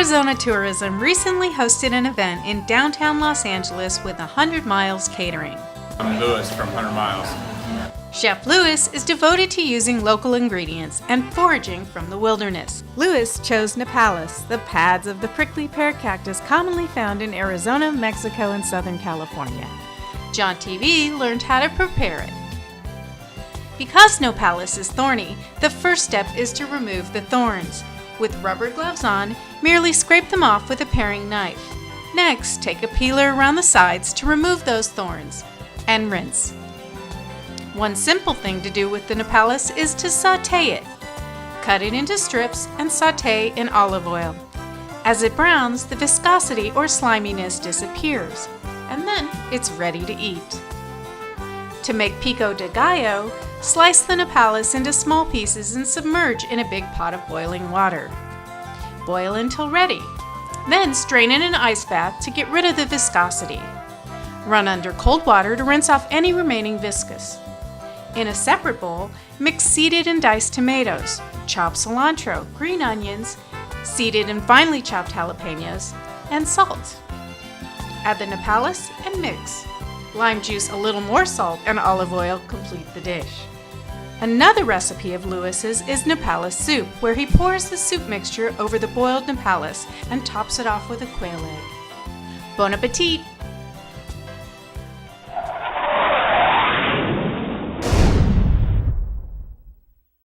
Arizona Tourism recently hosted an event in downtown Los Angeles with 100 Miles Catering. I'm Louis from 100 Miles. Chef Louis is devoted to using local ingredients and foraging from the wilderness. Louis chose Nopales, the pads of the prickly pear cactus commonly found in Arizona, Mexico, and Southern California. JauntTV learned how to prepare it. Because Nopales is thorny, the first step is to remove the thorns. With rubber gloves on, merely scrape them off with a paring knife. Next, take a peeler around the sides to remove those thorns, and rinse. One simple thing to do with the Nopales is to sauté it. Cut it into strips and sauté in olive oil. As it browns, the viscosity or sliminess disappears, and then it's ready to eat. To make pico de gallo, slice the Nopales into small pieces and submerge in a big pot of boiling water. Boil until ready. Then strain in an ice bath to get rid of the viscosity. Run under cold water to rinse off any remaining viscous. In a separate bowl, mix seeded and diced tomatoes, chopped cilantro, green onions, seeded and finely chopped jalapenos, and salt. Add the Nopales and mix. Lime juice, a little more salt, and olive oil complete the dish. Another recipe of Louis's is Nopales soup, where he pours the soup mixture over the boiled Nopales and tops it off with a quail egg. Bon appetit!